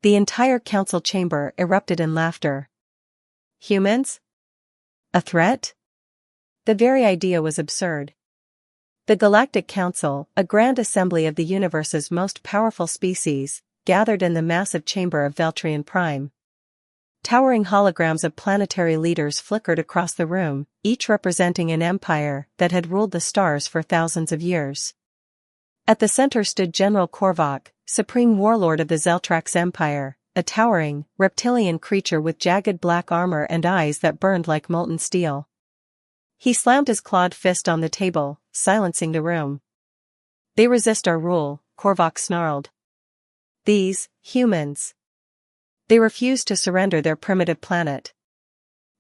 The entire council chamber erupted in laughter. Humans? A threat? The very idea was absurd. The Galactic Council, a grand assembly of the universe's most powerful species, gathered in the massive chamber of Veltrian Prime. Towering holograms of planetary leaders flickered across the room, each representing an empire that had ruled the stars for thousands of years. At the center stood General Korvac, supreme warlord of the Zeltrax Empire, a towering, reptilian creature with jagged black armor and eyes that burned like molten steel. He slammed his clawed fist on the table, silencing the room. "They resist our rule," Korvac snarled. "These humans. They refuse to surrender their primitive planet.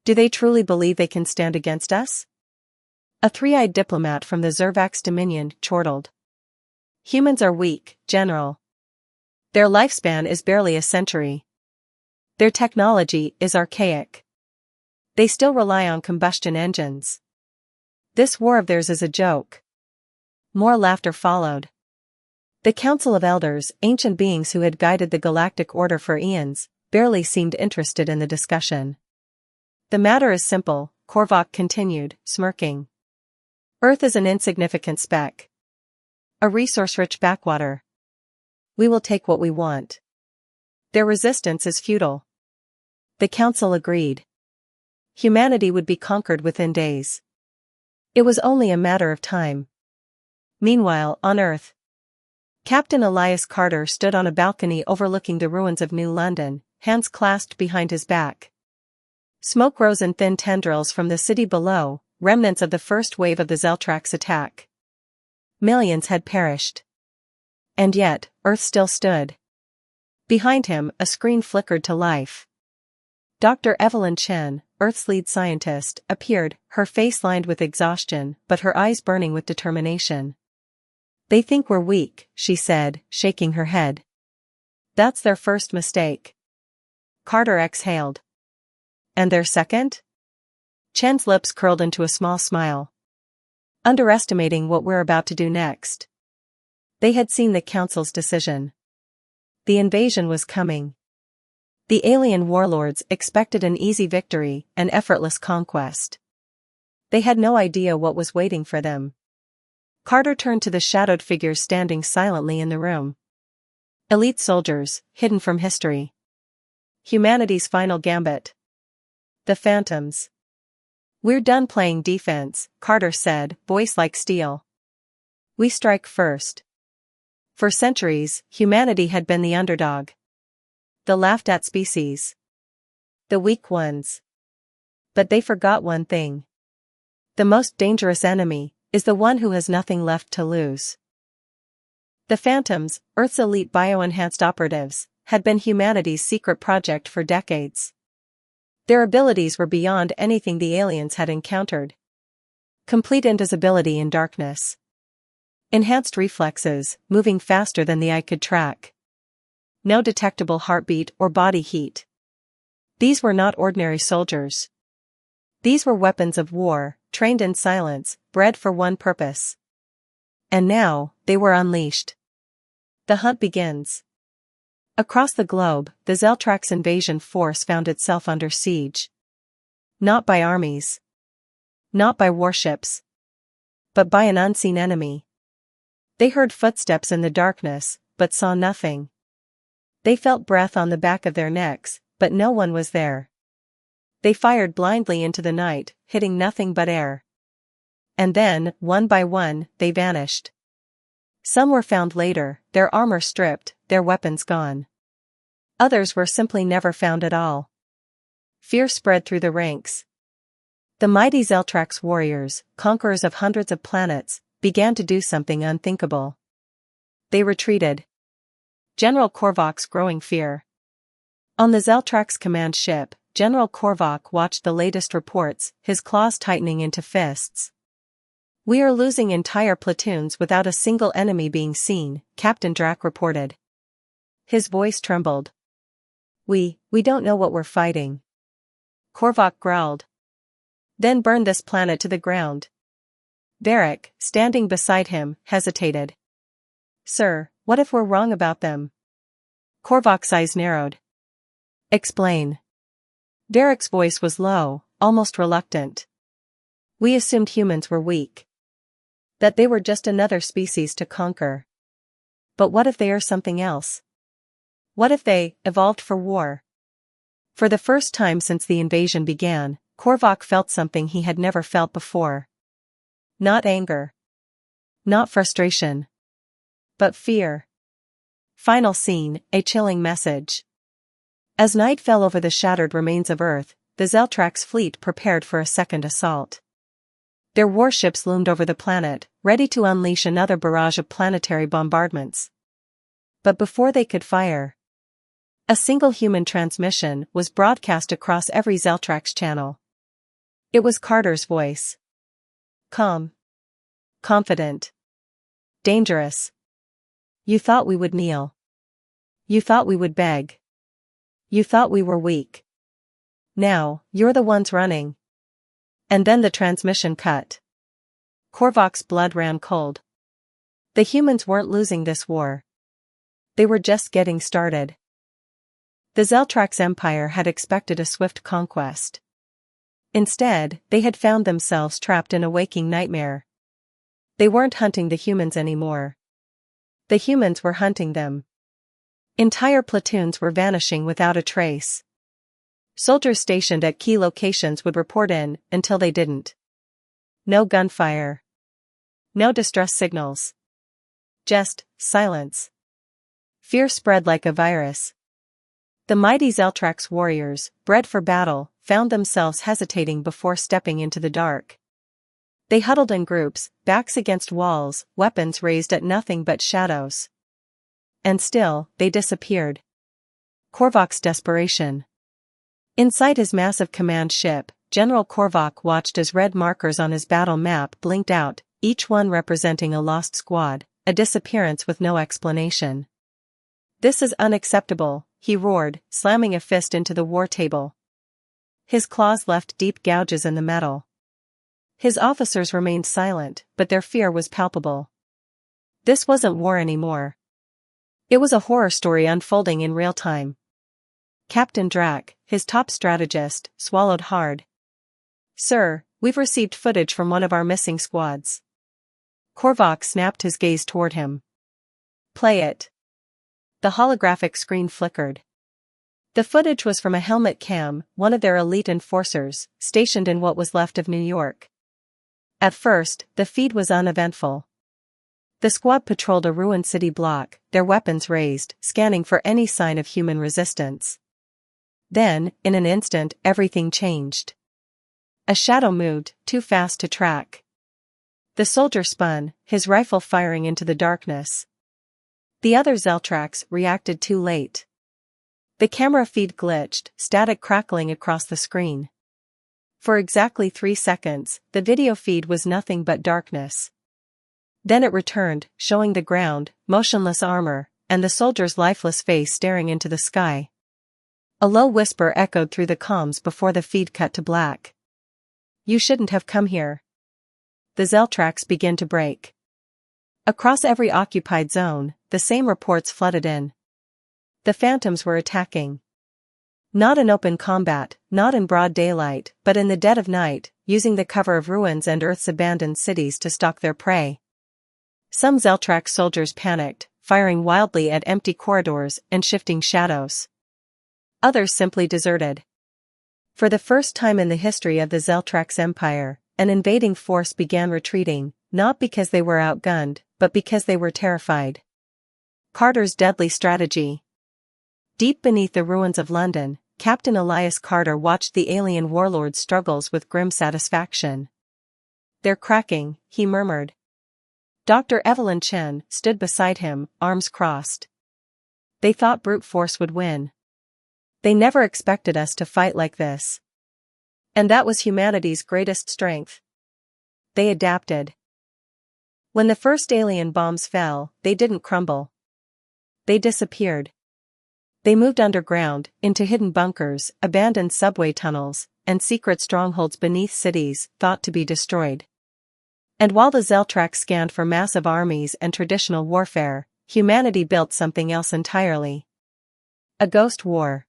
Do they truly believe they can stand against us?" A three-eyed diplomat from the Zervax Dominion chortled. "Humans are weak, General. Their lifespan is barely a century. Their technology is archaic. They still rely on combustion engines. This war of theirs is a joke." More laughter followed. The Council of Elders, ancient beings who had guided the galactic order for eons, barely seemed interested in the discussion. "The matter is simple," Korvac continued, smirking. "Earth is an insignificant speck. A resource-rich backwater. We will take what we want. Their resistance is futile." The Council agreed. Humanity would be conquered within days. It was only a matter of time. Meanwhile, on Earth, Captain Elias Carter stood on a balcony overlooking the ruins of New London, hands clasped behind his back. Smoke rose in thin tendrils from the city below, remnants of the first wave of the Zeltrax attack. Millions had perished. And yet, Earth still stood. Behind him, a screen flickered to life. Dr. Evelyn Chen, Earth's lead scientist, appeared, her face lined with exhaustion, but her eyes burning with determination. "They think we're weak," she said, shaking her head. "That's their first mistake." Carter exhaled. "And their second?" Chen's lips curled into a small smile. "Underestimating what we're about to do next." They had seen the Council's decision. The invasion was coming. The alien warlords expected an easy victory, an effortless conquest. They had no idea what was waiting for them. Carter turned to the shadowed figures standing silently in the room. Elite soldiers, hidden from history. Humanity's final gambit. The Phantoms. "We're done playing defense," Carter said, voice like steel. "We strike first." For centuries, humanity had been the underdog. The laughed-at species. The weak ones. But they forgot one thing. The most dangerous enemy is the one who has nothing left to lose. The Phantoms, Earth's elite bioenhanced operatives, had been humanity's secret project for decades. Their abilities were beyond anything the aliens had encountered. Complete invisibility in darkness. Enhanced reflexes, moving faster than the eye could track. No detectable heartbeat or body heat. These were not ordinary soldiers. These were weapons of war, trained in silence, bred for one purpose. And now, they were unleashed. The hunt begins. Across the globe, the Zeltrax invasion force found itself under siege. Not by armies. Not by warships. But by an unseen enemy. They heard footsteps in the darkness, but saw nothing. They felt breath on the back of their necks, but no one was there. They fired blindly into the night, hitting nothing but air. And then, one by one, they vanished. Some were found later, their armor stripped, their weapons gone. Others were simply never found at all. Fear spread through the ranks. The mighty Zeltrax warriors, conquerors of hundreds of planets, began to do something unthinkable. They retreated. General Korvac's growing fear. On the Zeltrax command ship, General Korvac watched the latest reports, his claws tightening into fists. "We are losing entire platoons without a single enemy being seen," Captain Drac reported. His voice trembled. We don't know what we're fighting." Korvac growled. "Then burn this planet to the ground." Varric, standing beside him, hesitated. "Sir, what if we're wrong about them?" Korvac's eyes narrowed. Explain. Derek's voice was low, almost reluctant. We assumed humans were weak. That they were just another species to conquer. But what if they are something else? What if they evolved for war? For the first time since the invasion began, Korvac felt something he had never felt before. Not anger. Not frustration. But fear. Final scene, a chilling message. As night fell over the shattered remains of Earth, the Zeltrax fleet prepared for a second assault. Their warships loomed over the planet, ready to unleash another barrage of planetary bombardments. But before they could fire, a single human transmission was broadcast across every Zeltrax channel. It was Carter's voice. Calm. Confident. Dangerous. You thought we would kneel. You thought we would beg. You thought we were weak. Now, you're the ones running. And then the transmission cut. Korvac's blood ran cold. The humans weren't losing this war. They were just getting started. The Zeltrax Empire had expected a swift conquest. Instead, they had found themselves trapped in a waking nightmare. They weren't hunting the humans anymore. The humans were hunting them. Entire platoons were vanishing without a trace. Soldiers stationed at key locations would report in until they didn't. No gunfire. No distress signals. Just silence. Fear spread like a virus. The mighty Zeltrax warriors, bred for battle, found themselves hesitating before stepping into the dark. They huddled in groups, backs against walls, weapons raised at nothing but shadows. And still, they disappeared. Korvac's desperation. Inside his massive command ship, General Korvac watched as red markers on his battle map blinked out, each one representing a lost squad, a disappearance with no explanation. This is unacceptable, he roared, slamming a fist into the war table. His claws left deep gouges in the metal. His officers remained silent, but their fear was palpable. This wasn't war anymore. It was a horror story unfolding in real time. Captain Drac, his top strategist, swallowed hard. Sir, we've received footage from one of our missing squads. Korvac snapped his gaze toward him. Play it. The holographic screen flickered. The footage was from a helmet cam, one of their elite enforcers, stationed in what was left of New York. At first, the feed was uneventful. The squad patrolled a ruined city block, their weapons raised, scanning for any sign of human resistance. Then, in an instant, everything changed. A shadow moved, too fast to track. The soldier spun, his rifle firing into the darkness. The other Zeltrax reacted too late. The camera feed glitched, static crackling across the screen. For exactly 3 seconds, the video feed was nothing but darkness. Then it returned, showing the ground, motionless armor, and the soldier's lifeless face staring into the sky. A low whisper echoed through the comms before the feed cut to black. You shouldn't have come here. The Zeltrax began to break. Across every occupied zone, the same reports flooded in. The Phantoms were attacking. Not in open combat, not in broad daylight, but in the dead of night, using the cover of ruins and Earth's abandoned cities to stalk their prey. Some Zeltrax soldiers panicked, firing wildly at empty corridors and shifting shadows. Others simply deserted. For the first time in the history of the Zeltrax Empire, an invading force began retreating, not because they were outgunned, but because they were terrified. Carter's deadly strategy. Deep beneath the ruins of London, Captain Elias Carter watched the alien warlord's struggles with grim satisfaction. They're cracking, he murmured. Dr. Evelyn Chen stood beside him, arms crossed. They thought brute force would win. They never expected us to fight like this. And that was humanity's greatest strength. They adapted. When the first alien bombs fell, they didn't crumble. They disappeared. They moved underground, into hidden bunkers, abandoned subway tunnels, and secret strongholds beneath cities thought to be destroyed. And while the Zeltrax scanned for massive armies and traditional warfare, humanity built something else entirely. A ghost war.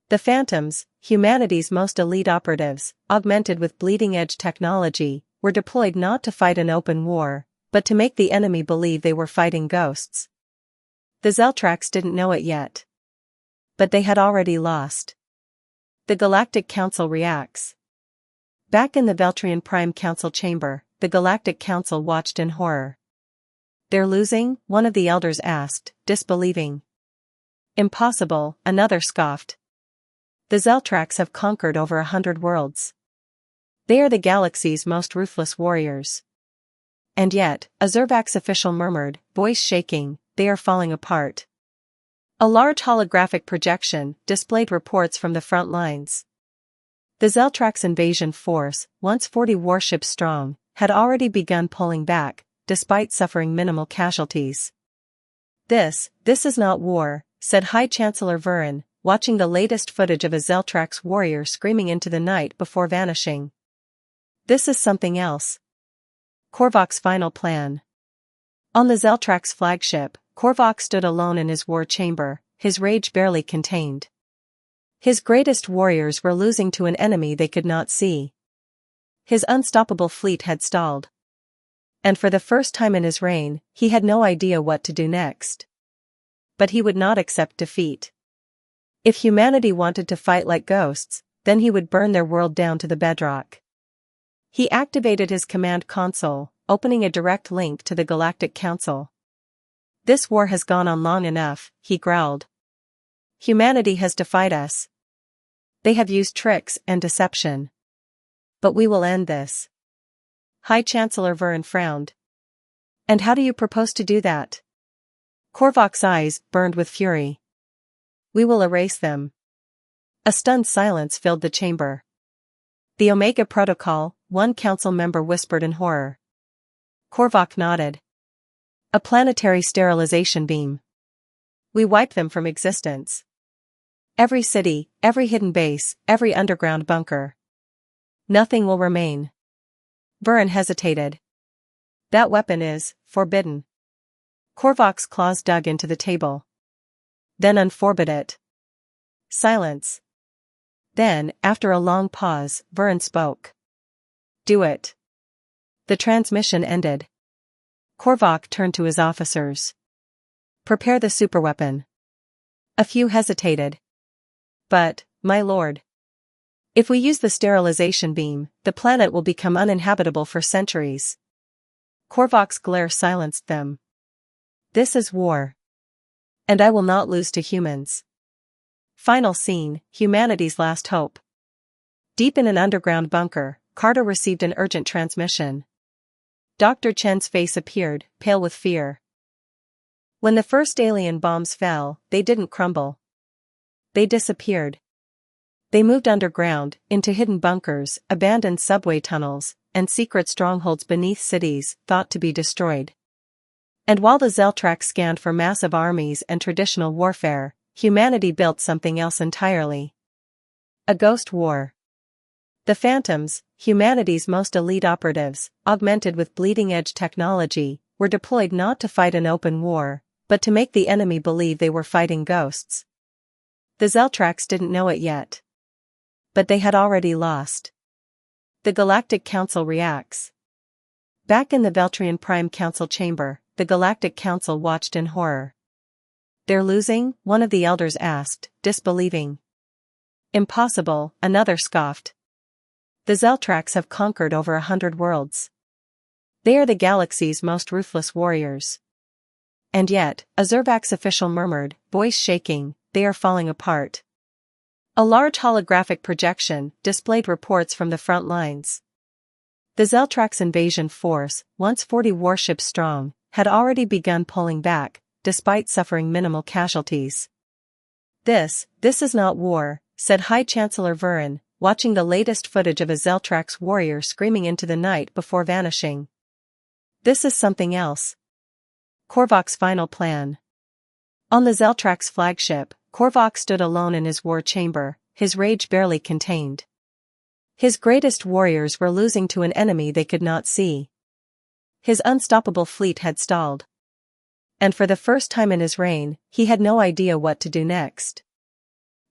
The Phantoms, humanity's most elite operatives, augmented with bleeding-edge technology, were deployed not to fight an open war, but to make the enemy believe they were fighting ghosts. The Zeltrax didn't know it yet. But they had already lost. The Galactic Council reacts. Back in the Veltrian Prime Council chamber, the Galactic Council watched in horror. "They're losing?" one of the elders asked, disbelieving. "Impossible," another scoffed. "The Zeltrax have conquered over 100 worlds. They are the galaxy's most ruthless warriors." "And yet," a Zervax official murmured, voice shaking, "they are falling apart." A large holographic projection displayed reports from the front lines. The Zeltrax invasion force, once 40 warships strong, had already begun pulling back, despite suffering minimal casualties. This is not war," said High Chancellor Vurin, watching the latest footage of a Zeltrax warrior screaming into the night before vanishing. "This is something else." Korvok's final plan. On the Zeltrax flagship, Korvok stood alone in his war chamber, his rage barely contained. His greatest warriors were losing to an enemy they could not see. His unstoppable fleet had stalled. And for the first time in his reign, he had no idea what to do next. But he would not accept defeat. If humanity wanted to fight like ghosts, then he would burn their world down to the bedrock. He activated his command console, opening a direct link to the Galactic Council. "This war has gone on long enough," he growled. "Humanity has defied us. They have used tricks and deception. But we will end this." High Chancellor Vurin frowned. "And how do you propose to do that?" Korvok's eyes burned with fury. "We will erase them." A stunned silence filled the chamber. "The Omega Protocol," one council member whispered in horror. Korvok nodded. "A planetary sterilization beam. We wipe them from existence. Every city, every hidden base, every underground bunker. Nothing will remain." Vurin hesitated. "That weapon is forbidden." Korvok's claws dug into the table. "Then unforbid it." Silence. Then, after a long pause, Vurin spoke. "Do it." The transmission ended. Korvok turned to his officers. "Prepare the superweapon." A few hesitated. "But, my lord, if we use the sterilization beam, the planet will become uninhabitable for centuries." Korvok's glare silenced them. "This is war. And I will not lose to humans." Final scene, humanity's last hope. Deep in an underground bunker, Carter received an urgent transmission. Dr. Chen's face appeared, pale with fear. When the first alien bombs fell, they didn't crumble. They disappeared. They moved underground, into hidden bunkers, abandoned subway tunnels, and secret strongholds beneath cities thought to be destroyed. And while the Zeltrax scanned for massive armies and traditional warfare, humanity built something else entirely. A ghost war. The Phantoms, humanity's most elite operatives, augmented with bleeding-edge technology, were deployed not to fight an open war, but to make the enemy believe they were fighting ghosts. The Zeltrax didn't know it yet. But they had already lost. The Galactic Council reacts. Back in the Veltrian Prime Council chamber, the Galactic Council watched in horror. "They're losing?" one of the elders asked, disbelieving. "Impossible," another scoffed. "The Zeltrax have conquered over 100 worlds. They are the galaxy's most ruthless warriors." "And yet," a Zervax official murmured, voice shaking, "they are falling apart." A large holographic projection displayed reports from the front lines. The Zeltrax invasion force, once 40 warships strong, had already begun pulling back, despite suffering minimal casualties. This is not war," said High Chancellor Vurin, watching the latest footage of a Zeltrax warrior screaming into the night before vanishing. "This is something else." Korvok's final plan. On the Zeltrax flagship, Korvok stood alone in his war chamber, his rage barely contained. His greatest warriors were losing to an enemy they could not see. His unstoppable fleet had stalled. And for the first time in his reign, he had no idea what to do next.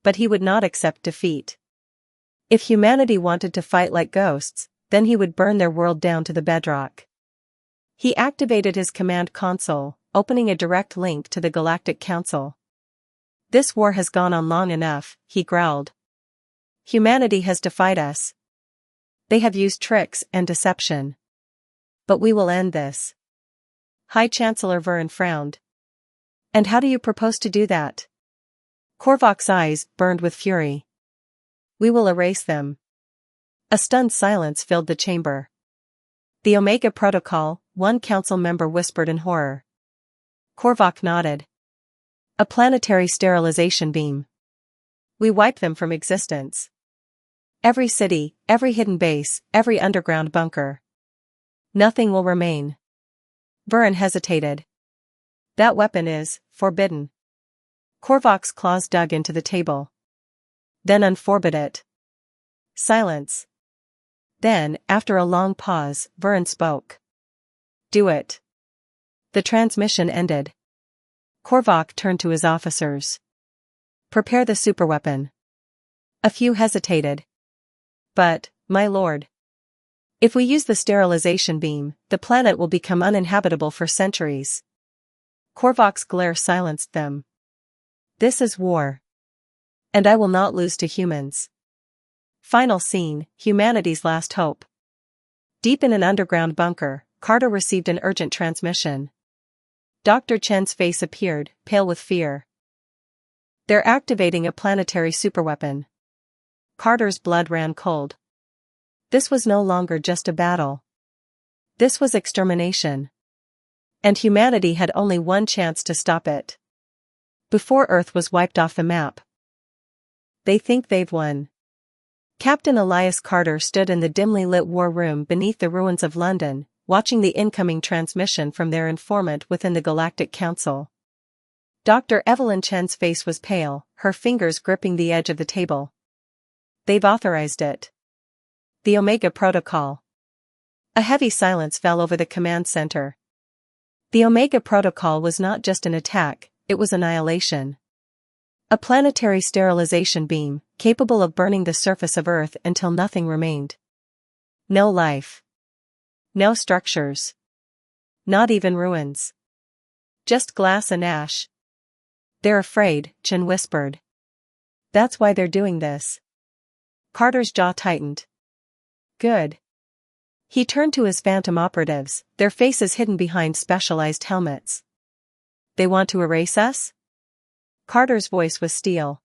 But he would not accept defeat. If humanity wanted to fight like ghosts, then he would burn their world down to the bedrock. He activated his command console, opening a direct link to the Galactic Council. "This war has gone on long enough," he growled. "Humanity has defied us. They have used tricks and deception. But we will end this." High Chancellor Vern frowned. "And how do you propose to do that?" Korvac's eyes burned with fury. "We will erase them." A stunned silence filled the chamber. "The Omega Protocol," one council member whispered in horror. Korvac nodded. "A planetary sterilization beam. We wipe them from existence. Every city, every hidden base, every underground bunker. Nothing will remain." Vern hesitated. "That weapon is forbidden." Korvac's claws dug into the table. "Then unforbid it." Silence. Then, after a long pause, Vern spoke. "Do it." The transmission ended. Korvac turned to his officers. "Prepare the superweapon." A few hesitated. "But, my lord, if we use the sterilization beam, the planet will become uninhabitable for centuries." Korvac's glare silenced them. "This is war. And I will not lose to humans." Final scene, humanity's last hope. Deep in an underground bunker, Carter received an urgent transmission. Dr. Chen's face appeared, pale with fear. "They're activating a planetary superweapon." Carter's blood ran cold. This was no longer just a battle. This was extermination. And humanity had only one chance to stop it. Before Earth was wiped off the map. They think they've won. Captain Elias Carter stood in the dimly lit war room beneath the ruins of London, watching the incoming transmission from their informant within the Galactic Council. Dr. Evelyn Chen's face was pale, her fingers gripping the edge of the table. "They've authorized it. The Omega Protocol." A heavy silence fell over the command center. The Omega Protocol was not just an attack, it was annihilation. A planetary sterilization beam, capable of burning the surface of Earth until nothing remained. No life. No structures. Not even ruins. Just glass and ash. "They're afraid," Chen whispered. "That's why they're doing this." Carter's jaw tightened. "Good." He turned to his phantom operatives, their faces hidden behind specialized helmets. "They want to erase us?" Carter's voice was steel.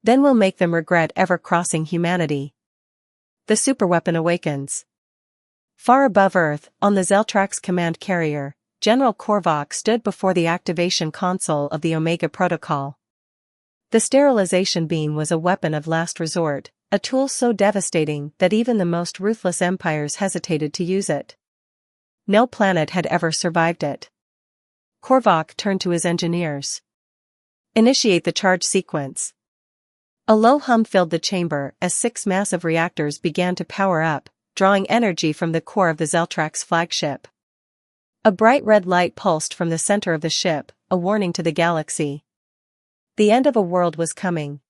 "Then we'll make them regret ever crossing humanity." The superweapon awakens. Far above Earth, on the Zeltrax command carrier, General Korvac stood before the activation console of the Omega Protocol. The sterilization beam was a weapon of last resort, a tool so devastating that even the most ruthless empires hesitated to use it. No planet had ever survived it. Korvac turned to his engineers. "Initiate the charge sequence." A low hum filled the chamber as 6 massive reactors began to power up, drawing energy from the core of the Zeltrax flagship. A bright red light pulsed from the center of the ship, a warning to the galaxy. The end of a world was coming.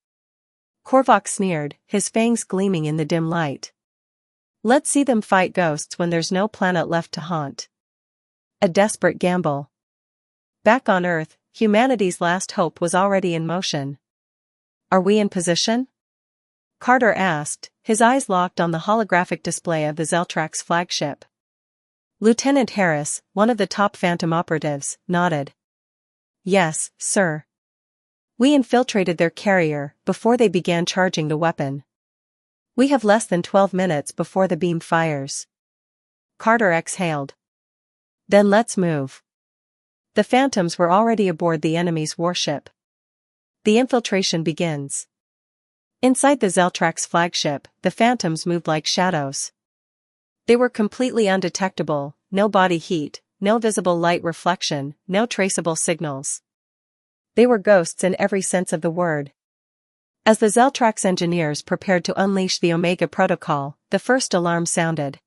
Korvac sneered, his fangs gleaming in the dim light. "Let's see them fight ghosts when there's no planet left to haunt." A desperate gamble. Back on Earth, humanity's last hope was already in motion. "Are we in position?" Carter asked, his eyes locked on the holographic display of the Zeltrax flagship. Lieutenant Harris, one of the top Phantom operatives, nodded. "Yes, sir. We infiltrated their carrier before they began charging the weapon. We have less than 12 minutes before the beam fires." Carter exhaled. "Then let's move." The Phantoms were already aboard the enemy's warship. The infiltration begins. Inside the Zeltrax flagship, the Phantoms moved like shadows. They were completely undetectable, no body heat, no visible light reflection, no traceable signals. They were ghosts in every sense of the word. As the Zeltrax engineers prepared to unleash the Omega Protocol, the first alarm sounded.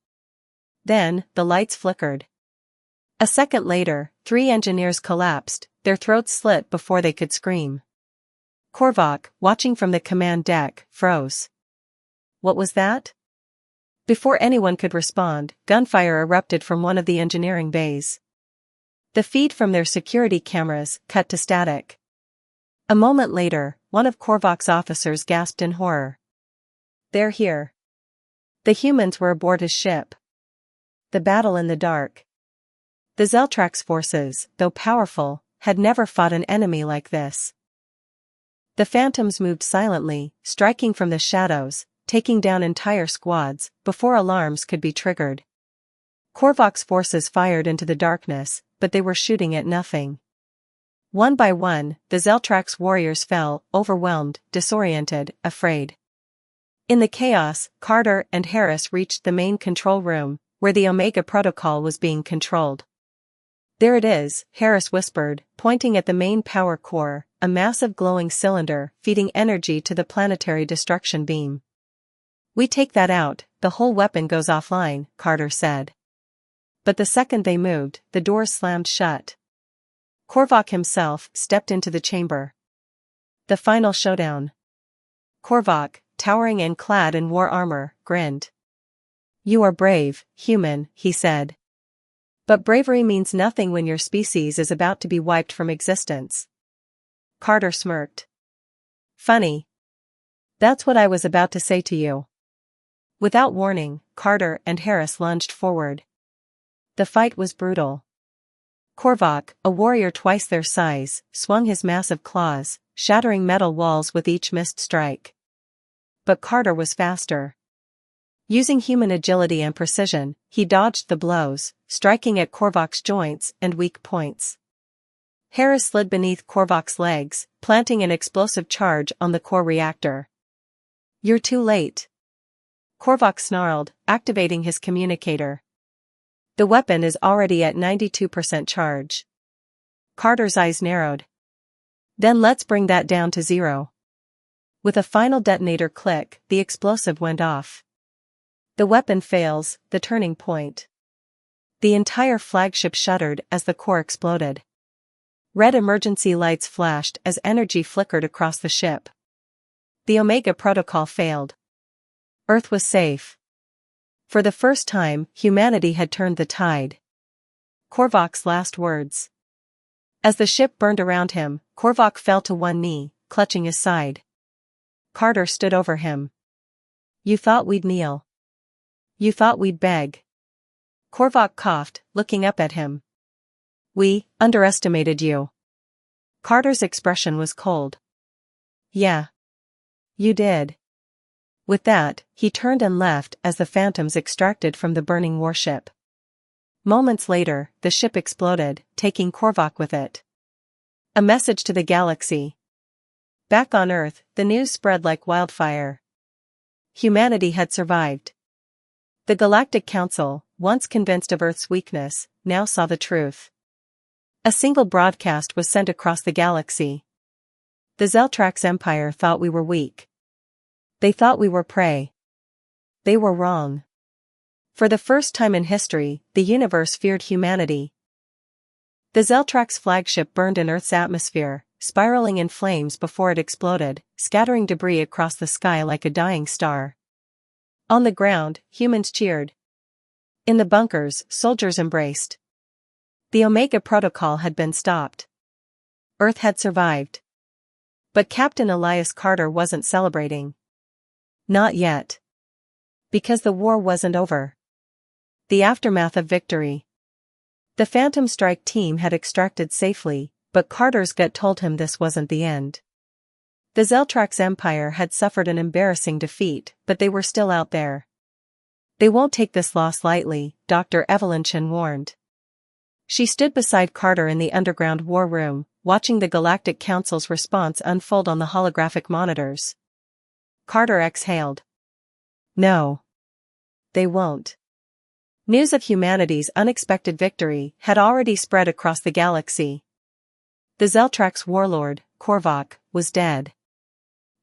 Then, the lights flickered. A second later, 3 engineers collapsed, their throats slit before they could scream. Korvac, watching from the command deck, froze. What was that? Before anyone could respond, gunfire erupted from one of the engineering bays. The feed from their security cameras cut to static. A moment later, one of Korvac's officers gasped in horror. They're here. The humans were aboard his ship. The battle in the dark. The Zeltrax forces, though powerful, had never fought an enemy like this. The phantoms moved silently, striking from the shadows, taking down entire squads, before alarms could be triggered. Korvac's forces fired into the darkness, but they were shooting at nothing. One by one, the Zeltrax warriors fell, overwhelmed, disoriented, afraid. In the chaos, Carter and Harris reached the main control room, where the Omega Protocol was being controlled. There it is, Harris whispered, pointing at the main power core, a massive glowing cylinder feeding energy to the planetary destruction beam. We take that out, the whole weapon goes offline, Carter said. But the second they moved, the doors slammed shut. Korvac himself stepped into the chamber. The final showdown. Korvac, towering and clad in war armor, grinned. You are brave, human, he said. But bravery means nothing when your species is about to be wiped from existence. Carter smirked. Funny. That's what I was about to say to you. Without warning, Carter and Harris lunged forward. The fight was brutal. Korvac, a warrior twice their size, swung his massive claws, shattering metal walls with each missed strike. But Carter was faster. Using human agility and precision, he dodged the blows, striking at Korvac's joints and weak points. Harris slid beneath Korvac's legs, planting an explosive charge on the core reactor. You're too late. Korvac snarled, activating his communicator. The weapon is already at 92% charge. Carter's eyes narrowed. Then let's bring that down to 0. With a final detonator click, the explosive went off. The weapon fails, the turning point. The entire flagship shuddered as the core exploded. Red emergency lights flashed as energy flickered across the ship. The Omega Protocol failed. Earth was safe. For the first time, humanity had turned the tide. Korvac's last words. As the ship burned around him, Korvac fell to one knee, clutching his side. Carter stood over him. You thought we'd kneel. You thought we'd beg. Korvac coughed, looking up at him. We underestimated you. Carter's expression was cold. Yeah. You did. With that, he turned and left as the phantoms extracted from the burning warship. Moments later, the ship exploded, taking Korvac with it. A message to the galaxy. Back on Earth, the news spread like wildfire. Humanity had survived. The Galactic Council, once convinced of Earth's weakness, now saw the truth. A single broadcast was sent across the galaxy. The Zeltrax Empire thought we were weak. They thought we were prey. They were wrong. For the first time in history, the universe feared humanity. The Zeltrax flagship burned in Earth's atmosphere, spiraling in flames before it exploded, scattering debris across the sky like a dying star. On the ground, humans cheered. In the bunkers, soldiers embraced. The Omega Protocol had been stopped. Earth had survived. But Captain Elias Carter wasn't celebrating. Not yet. Because the war wasn't over. The aftermath of victory. The Phantom Strike team had extracted safely, but Carter's gut told him this wasn't the end. The Zeltrax Empire had suffered an embarrassing defeat, but they were still out there. They won't take this loss lightly, Dr. Evelyn Chen warned. She stood beside Carter in the underground war room, watching the Galactic Council's response unfold on the holographic monitors. Carter exhaled. No. They won't. News of humanity's unexpected victory had already spread across the galaxy. The Zeltrax warlord, Korvac, was dead.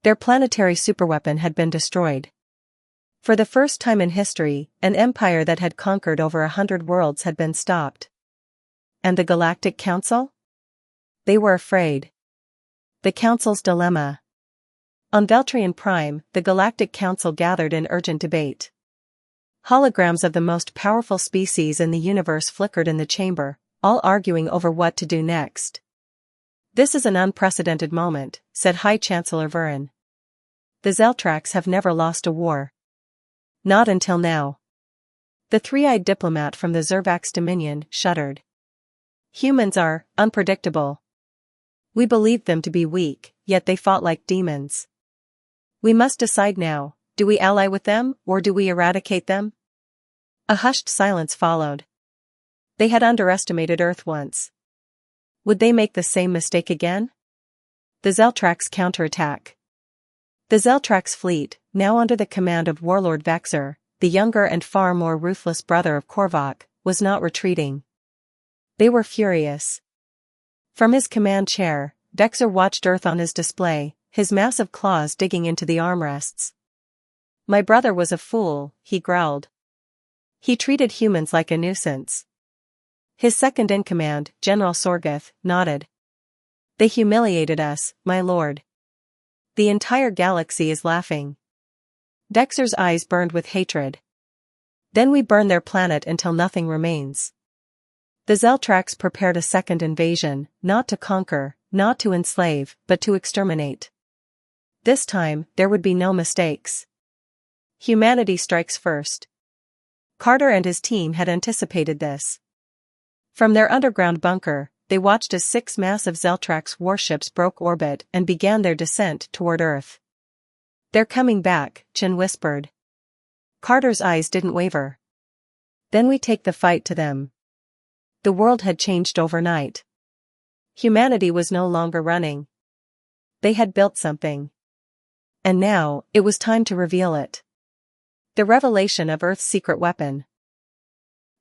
Their planetary superweapon had been destroyed. For the first time in history, an empire that had conquered over 100 worlds had been stopped. And the Galactic Council? They were afraid. The Council's dilemma. On Veltrian Prime, the Galactic Council gathered in urgent debate. Holograms of the most powerful species in the universe flickered in the chamber, all arguing over what to do next. "This is an unprecedented moment," said High Chancellor Vurin. "The Zeltrax have never lost a war. Not until now." The three-eyed diplomat from the Zervax Dominion shuddered. "Humans are unpredictable. We believed them to be weak, yet they fought like demons. We must decide now, do we ally with them, or do we eradicate them?" A hushed silence followed. They had underestimated Earth once. Would they make the same mistake again? The Zeltrax counterattack. The Zeltrax fleet, now under the command of Warlord Vexer, the younger and far more ruthless brother of Korvac, was not retreating. They were furious. From his command chair, Vexer watched Earth on his display, his massive claws digging into the armrests. "My brother was a fool," he growled. "He treated humans like a nuisance." His second-in-command, General Sorgath, nodded. "They humiliated us, my lord. The entire galaxy is laughing." Vexer's eyes burned with hatred. "Then we burn their planet until nothing remains." The Zeltrax prepared a second invasion, not to conquer, not to enslave, but to exterminate. This time, there would be no mistakes. Humanity strikes first. Carter and his team had anticipated this. From their underground bunker, they watched as 6 massive Zeltrax warships broke orbit and began their descent toward Earth. "They're coming back," Chin whispered. Carter's eyes didn't waver. "Then we take the fight to them." The world had changed overnight. Humanity was no longer running. They had built something. And now, it was time to reveal it. The revelation of Earth's secret weapon.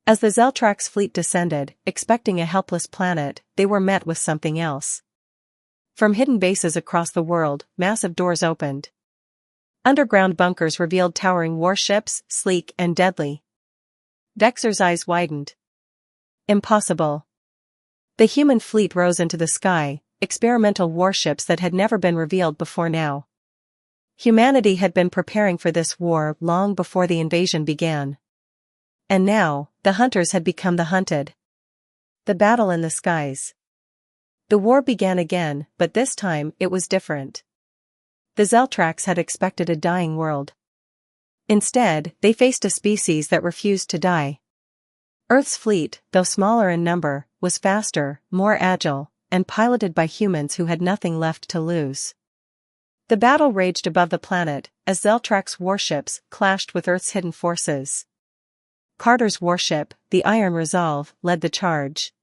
As the Zeltrax fleet descended, expecting a helpless planet, they were met with something else. From hidden bases across the world, massive doors opened. Underground bunkers revealed towering warships, sleek and deadly. Vexer's eyes widened. Impossible. The human fleet rose into the sky, experimental warships that had never been revealed before now. Humanity had been preparing for this war long before the invasion began. And now, the hunters had become the hunted. The battle in the skies. The war began again, but this time it was different. The Zeltrax had expected a dying world. Instead, they faced a species that refused to die. Earth's fleet, though smaller in number, was faster, more agile, and piloted by humans who had nothing left to lose. The battle raged above the planet, as Zeltrax warships clashed with Earth's hidden forces. Carter's warship, the Iron Resolve, led the charge.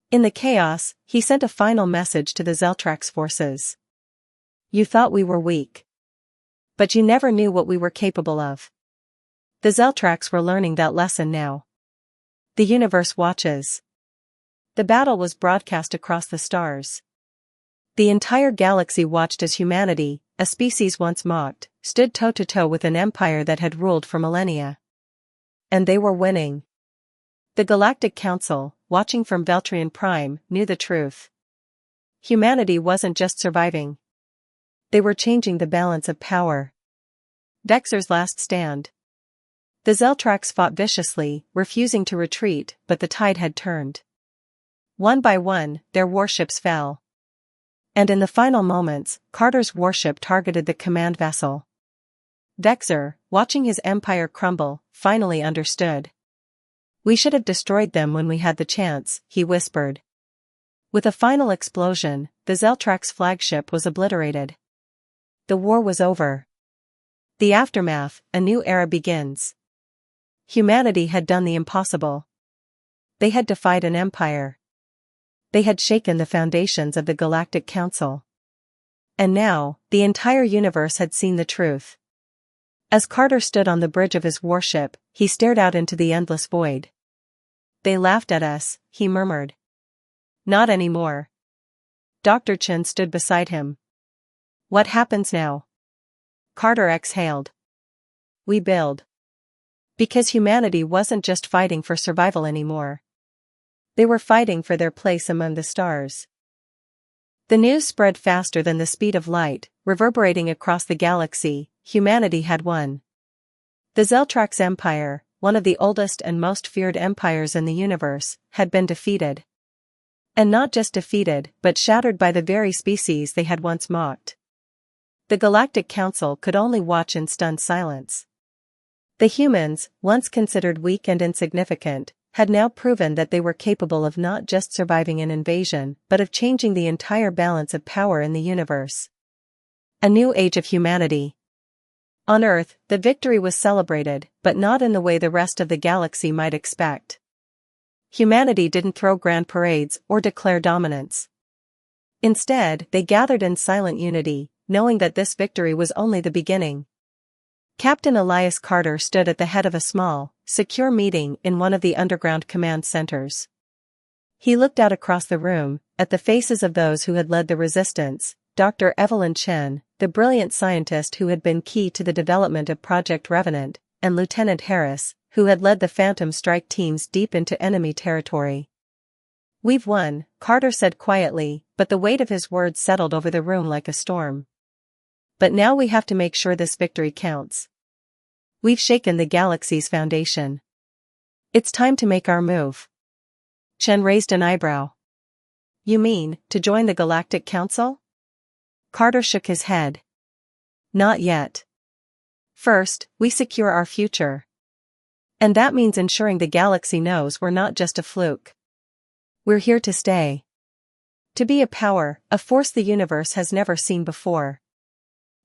In the chaos, he sent a final message to the Zeltrax forces. "You thought we were weak. But you never knew what we were capable of." The Zeltrax were learning that lesson now. The universe watches. The battle was broadcast across the stars. The entire galaxy watched as humanity, a species once mocked, stood toe-to-toe with an empire that had ruled for millennia. And they were winning. The Galactic Council, watching from Veltrian Prime, knew the truth. Humanity wasn't just surviving. They were changing the balance of power. Vexer's last stand. The Zeltrax fought viciously, refusing to retreat, but the tide had turned. One by one, their warships fell. And in the final moments, Carter's warship targeted the command vessel. Vexer, watching his empire crumble, finally understood. "We should have destroyed them when we had the chance," he whispered. With a final explosion, the Zeltrax flagship was obliterated. The war was over. The aftermath, a new era begins. Humanity had done the impossible. They had defied an empire. They had shaken the foundations of the Galactic Council. And now, the entire universe had seen the truth. As Carter stood on the bridge of his warship, he stared out into the endless void. "They laughed at us," he murmured. "Not anymore." Dr. Chen stood beside him. "What happens now?" Carter exhaled. "We build." Because humanity wasn't just fighting for survival anymore. They were fighting for their place among the stars. The news spread faster than the speed of light, reverberating across the galaxy. Humanity had won. The Zeltrax Empire, one of the oldest and most feared empires in the universe, had been defeated. And not just defeated, but shattered by the very species they had once mocked. The Galactic Council could only watch in stunned silence. The humans, once considered weak and insignificant, had now proven that they were capable of not just surviving an invasion, but of changing the entire balance of power in the universe. A new age of humanity. On Earth, the victory was celebrated, but not in the way the rest of the galaxy might expect. Humanity didn't throw grand parades or declare dominance. Instead, they gathered in silent unity, knowing that this victory was only the beginning. Captain Elias Carter stood at the head of a small, secure meeting in one of the underground command centers. He looked out across the room, at the faces of those who had led the resistance, Dr. Evelyn Chen, the brilliant scientist who had been key to the development of Project Revenant, and Lieutenant Harris, who had led the Phantom Strike teams deep into enemy territory. "We've won," Carter said quietly, but the weight of his words settled over the room like a storm. "But now we have to make sure this victory counts. We've shaken the galaxy's foundation. It's time to make our move." Chen raised an eyebrow. "You mean, to join the Galactic Council?" Carter shook his head. "Not yet. First, we secure our future. And that means ensuring the galaxy knows we're not just a fluke. We're here to stay. To be a power, a force the universe has never seen before."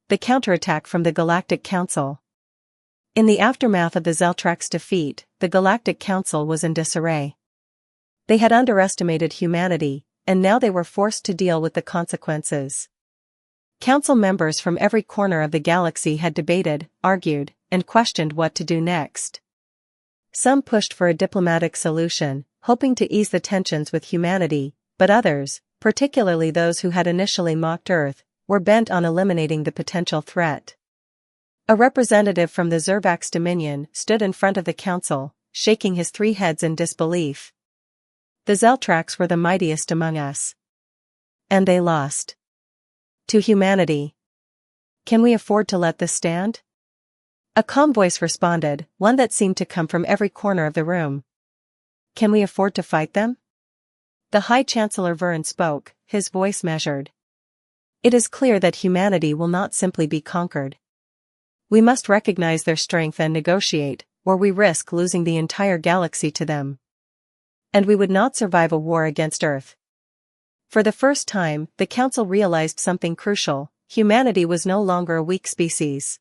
The counterattack from the Galactic Council. In the aftermath of the Zeltrax defeat, the Galactic Council was in disarray. They had underestimated humanity, and now they were forced to deal with the consequences. Council members from every corner of the galaxy had debated, argued, and questioned what to do next. Some pushed for a diplomatic solution, hoping to ease the tensions with humanity, but others, particularly those who had initially mocked Earth, were bent on eliminating the potential threat. A representative from the Zervax Dominion stood in front of the council, shaking his three heads in disbelief. "The Zeltrax were the mightiest among us. And they lost. To humanity. Can we afford to let this stand?" A calm voice responded, one that seemed to come from every corner of the room. "Can we afford to fight them?" The High Chancellor Vern spoke, his voice measured. "It is clear that humanity will not simply be conquered. We must recognize their strength and negotiate, or we risk losing the entire galaxy to them. And we would not survive a war against Earth." For the first time, the Council realized something crucial: humanity was no longer a weak species.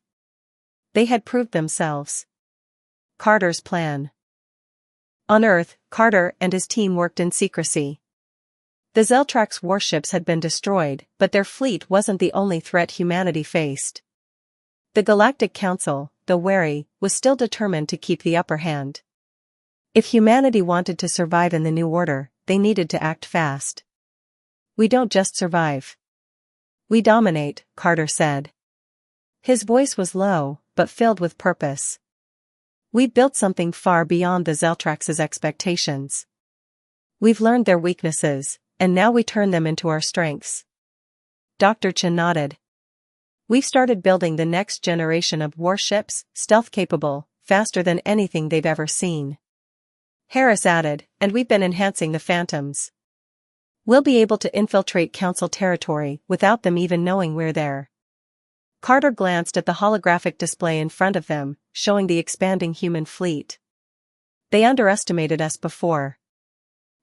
They had proved themselves. Carter's plan. On Earth, Carter and his team worked in secrecy. The Zeltrax warships had been destroyed, but their fleet wasn't the only threat humanity faced. The Galactic Council, though wary, was still determined to keep the upper hand. If humanity wanted to survive in the new order, they needed to act fast. "We don't just survive. We dominate," Carter said. His voice was low, but filled with purpose. "We've built something far beyond the Zeltrax's expectations. We've learned their weaknesses, and now we turn them into our strengths." Dr. Chen nodded. "We've started building the next generation of warships, stealth-capable, faster than anything they've ever seen." Harris added, "And we've been enhancing the Phantoms. We'll be able to infiltrate Council territory without them even knowing we're there." Carter glanced at the holographic display in front of them, showing the expanding human fleet. "They underestimated us before.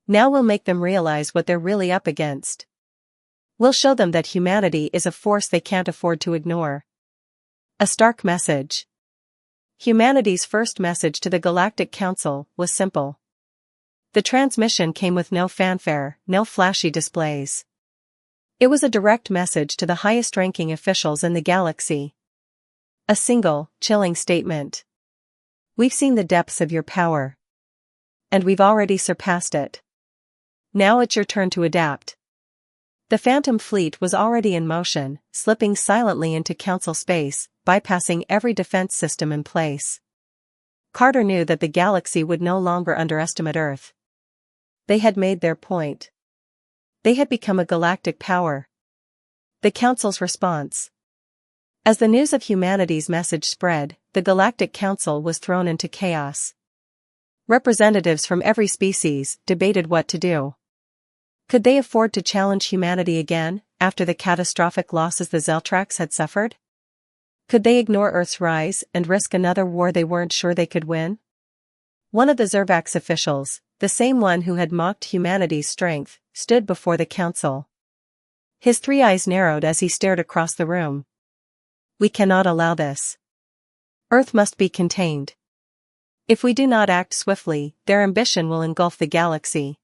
Now we'll make them realize what they're really up against. We'll show them that humanity is a force they can't afford to ignore." A stark message. Humanity's first message to the Galactic Council was simple. The transmission came with no fanfare, no flashy displays. It was a direct message to the highest-ranking officials in the galaxy. A single, chilling statement. "We've seen the depths of your power. And we've already surpassed it. Now it's your turn to adapt." The Phantom fleet was already in motion, slipping silently into Council space, bypassing every defense system in place. Carter knew that the galaxy would no longer underestimate Earth. They had made their point. They had become a galactic power. The Council's response. As the news of humanity's message spread, the Galactic Council was thrown into chaos. Representatives from every species debated what to do. Could they afford to challenge humanity again, after the catastrophic losses the Zeltrax had suffered? Could they ignore Earth's rise and risk another war they weren't sure they could win? One of the Zervax officials, the same one who had mocked humanity's strength, stood before the council. His 3 eyes narrowed as he stared across the room. We cannot allow this. Earth must be contained. If we do not act swiftly, their ambition will engulf the galaxy.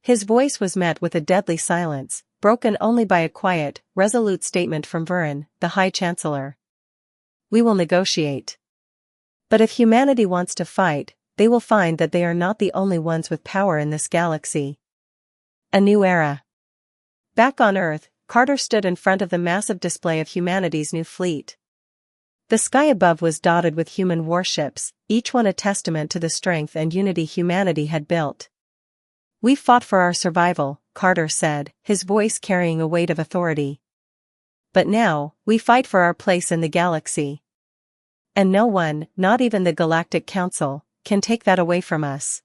His voice was met with a deadly silence, broken only by a quiet, resolute statement from Vurin, the High Chancellor. We will negotiate. But if humanity wants to fight, they will find that they are not the only ones with power in this galaxy. A new era. Back on Earth, Carter stood in front of the massive display of humanity's new fleet. The sky above was dotted with human warships, each one a testament to the strength and unity humanity had built. We fought for our survival, Carter said, his voice carrying a weight of authority. But now, we fight for our place in the galaxy. And no one, not even the Galactic Council, can take that away from us.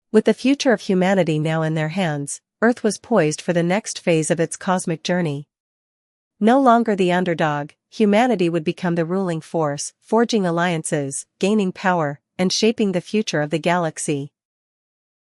With the future of humanity now in their hands, Earth was poised for the next phase of its cosmic journey. No longer the underdog, humanity would become the ruling force, forging alliances, gaining power, and shaping the future of the galaxy.